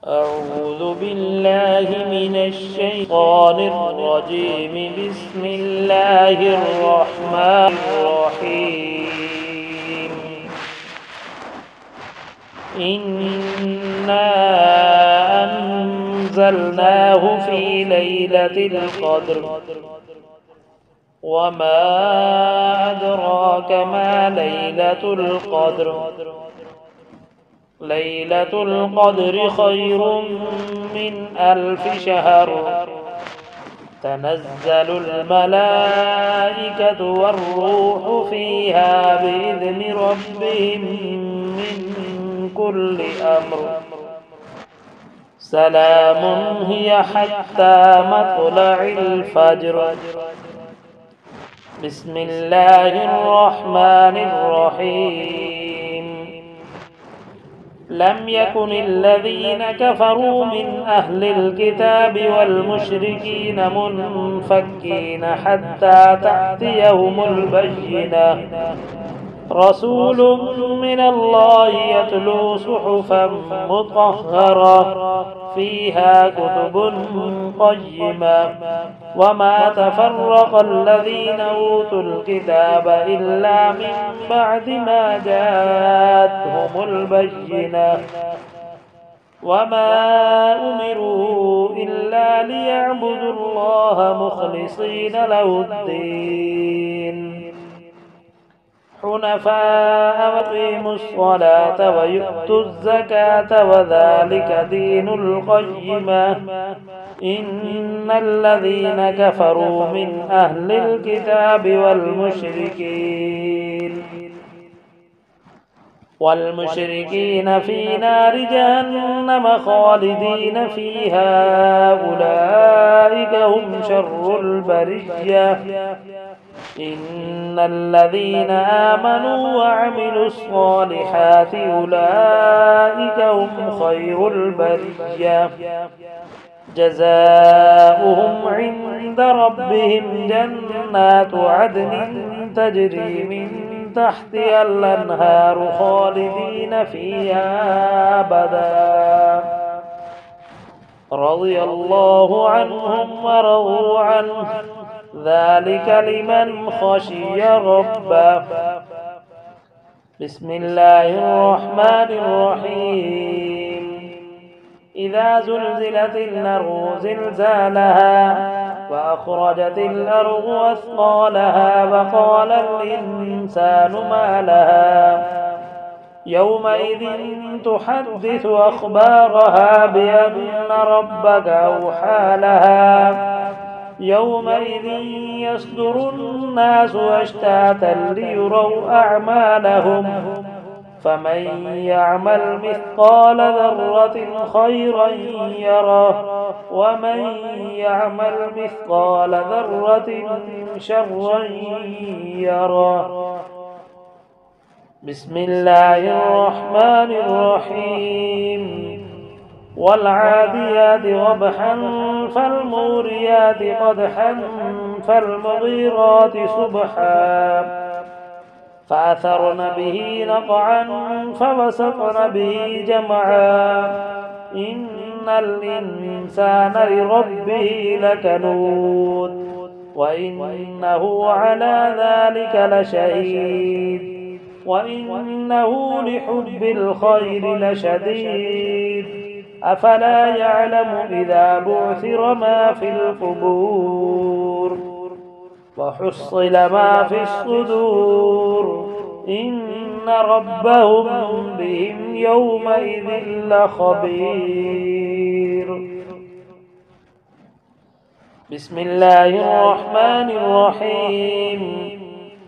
أعوذ بالله من الشيطان الرجيم. بسم الله الرحمن الرحيم. إنا أنزلناه في ليلة القدر وما أدراك ما ليلة القدر. ليلة القدر خير من 1000 شهر. تنزل الملائكة والروح فيها بإذن ربهم من كل أمر. سلام هي حتى مطلع الفجر. بسم الله الرحمن الرحيم. لم يكن الذين كفروا من أهل الكتاب والمشركين منفكين حتى تأتيهم البينة. رسول من الله يتلو صحفا مطهرة فيها كتب قيمة. وما تفرق الذين أوتوا الكتاب إلا من بعد ما جاءتهم البينة. وما أمروا إلا ليعبدوا الله مخلصين له الدين حنفاء ويقيموا الصلاة ويؤتوا الزكاة وذلك دين القيمة. إن الذين كفروا من أهل الكتاب والمشركين في نار جهنم خالدين فيها أولئك هم شر البرية. إن الذين آمنوا وعملوا الصالحات أولئك هم خير البرية. جزاؤهم عند ربهم جنات عدن تجري من تحتها الأنهار خالدين فيها أبدا. رضي الله عنهم ورضوا عنه ذلك لمن خشي ربه. بسم الله الرحمن الرحيم. إذا زلزلت الأرض زلزالها وأخرجت الأرض أثقالها وقال الإنسان ما لها يومئذ تحدث أخبارها بأن ربك أوحى لها. يومئذ يصدر الناس أشتاتا ليروا أعمالهم. فمن يعمل مثقال ذرة خيرا يره ومن يعمل مثقال ذرة شرا يره. بسم الله الرحمن الرحيم. والعاديات ضبحا فالموريات قدحا فالمغيرات صبحا فأثرن به نقعا فوسطن به جمعا. إن الإنسان لربه لكنود وإنه على ذلك لشهيد وإنه لحب الخير لشديد. أفلا يعلم إذا بعثر ما في القبور وحصل ما في الصدور إن ربهم بهم يومئذ لخبير. بسم الله الرحمن الرحيم.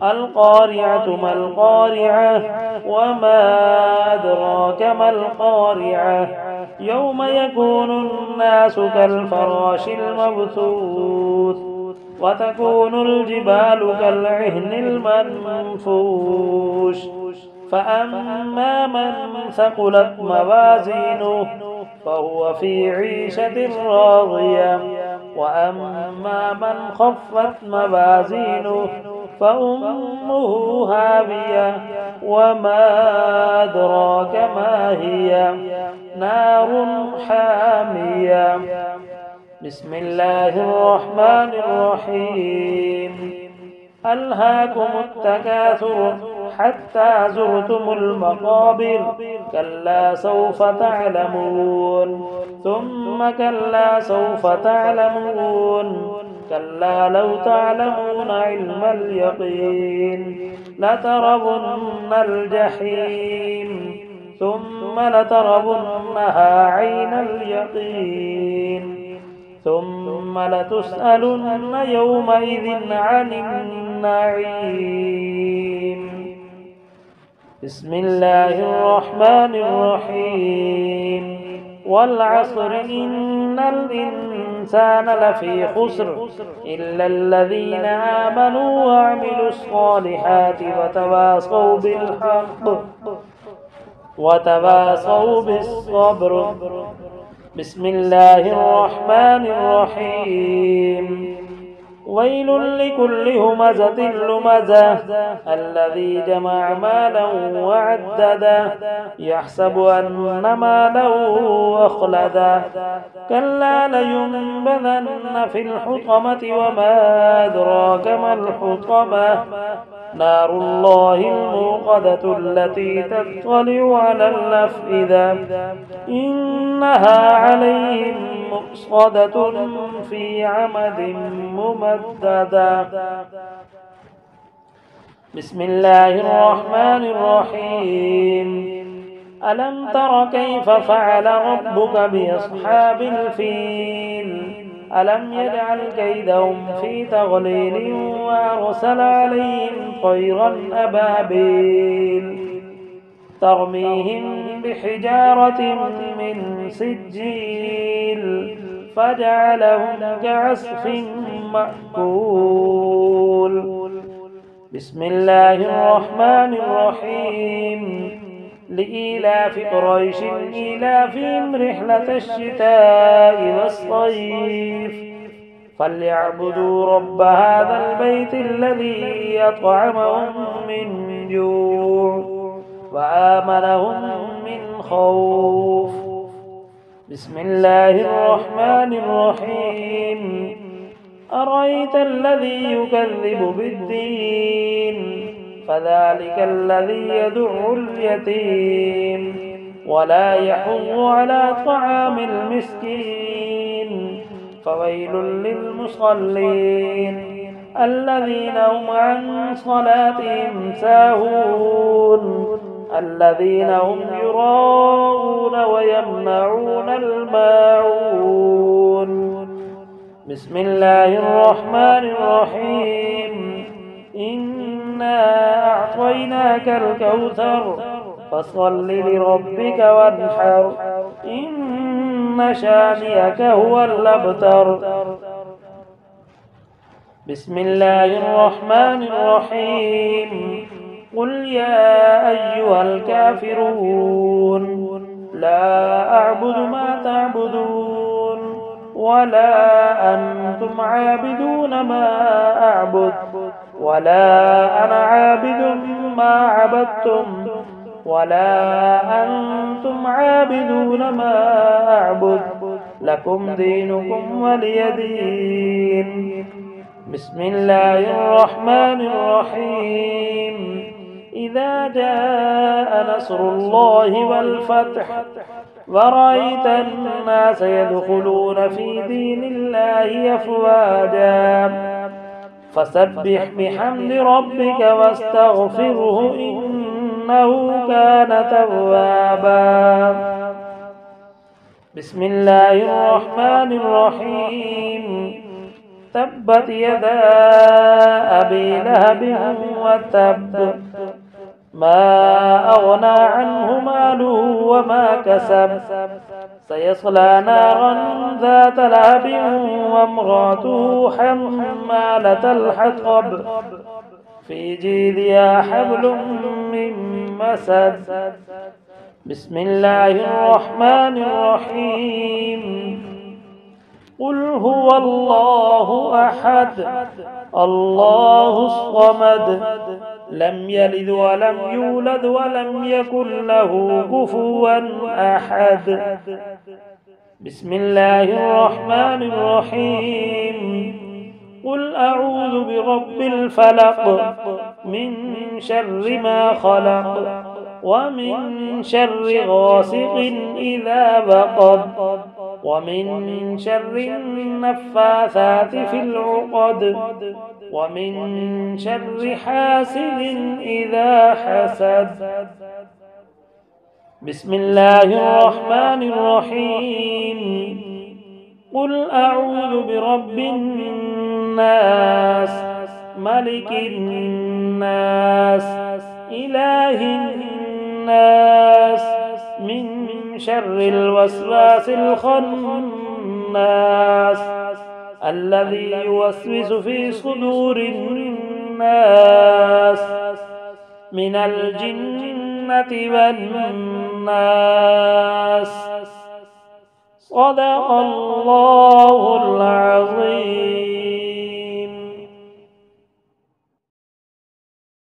القارعة ما القارعة وما أدراك ما القارعة. يوم يكون الناس كالفراش المبثوث وتكون الجبال كالعهن المنفوش. فأما من ثقلت موازينه فهو في عيشة راضية. وأما من خفت موازينه فأمه هاوية وما أدراك ما هي نار حامية. بسم الله الرحمن الرحيم. ألهاكم التكاثر حتى زرتم المقابر كلا سوف تعلمون ثم كلا سوف تعلمون كلا لو تعلمون علم اليقين لترون الجحيم ثم لترونها عين اليقين ثم لتسألن يومئذ عن النعيم. بسم الله الرحمن الرحيم. والعصر إن الإنسان لفي خسر إلا الذين آمنوا وعملوا الصالحات وتواصوا بالحق وتواصوا بالصبر. بسم الله الرحمن الرحيم. ويل لكل همزة لمزة الذي جمع مالا وعدده يحسب أن ماله أخلده كلا لينبذن في الحطمة وما أدراك ما الحطمة نار الله الموقدة التي تطلع على الأفئدة إنها عليهم مؤصدة في عمد ممددة. بسم الله الرحمن الرحيم. ألم تر كيف فعل ربك بأصحاب الفيل ألم يجعل كيدهم في تضليل وأرسل عليهم طيرا أبابيل ترميهم بحجارة من سجيل فجعلهم كعصف مأكول. بسم الله الرحمن الرحيم. لإيلاف قريش إيلافهم رحلة الشتاء والصيف فليعبدوا رب هذا البيت الذي أطعمهم من جوع وآمنهم من خوف. بسم الله الرحمن الرحيم. أرأيت الذي يكذب بالدين فذلك الذي يدع اليتيم ولا يحض على طعام المسكين فويل للمصلين الذين هم عن صلاتهم ساهون الذين هم يراءون ويمنعون الماعون. بسم الله الرحمن الرحيم. إنا أعطيناك الكوثر فصل لربك وانحر إن شانئك هو الأبتر. بسم الله الرحمن الرحيم. قل يا أيها الكافرون لا أعبد ما تعبدون ولا أنتم عابدون ما أعبد ولا أنا عابد ما عبدتم ولا أنتم عابدون ما أعبد لكم دينكم ولي دين. بسم الله الرحمن الرحيم. إذا جاء نصر الله والفتح ورأيت الناس يدخلون في دين الله أفواجا فسبح بحمد ربك واستغفره إنه كان توابا. بسم الله الرحمن الرحيم. تبت يدا أبي لهب وتب ما أغنى عنه ماله وما كسب سيصلى نارا ذات لهب وامرأته حمالة الحطب في جيدها حبل من مسد. بسم الله الرحمن الرحيم. قل هو الله أحد الله الصمد لم يلد ولم يولد ولم يكن له كفوا أحد. بسم الله الرحمن الرحيم. قل أعوذ برب الفلق من شر ما خلق ومن شر غاسق إذا وقب ومن شر النفاثات في العقد ومن شر حاسد إذا حسد. بسم الله الرحمن الرحيم. قل أعوذ برب الناس ملك الناس إله الناس من شر الوسواس الخناس الذي يوسوس في صدور الناس من الجنة والناس. صدق الله العظيم.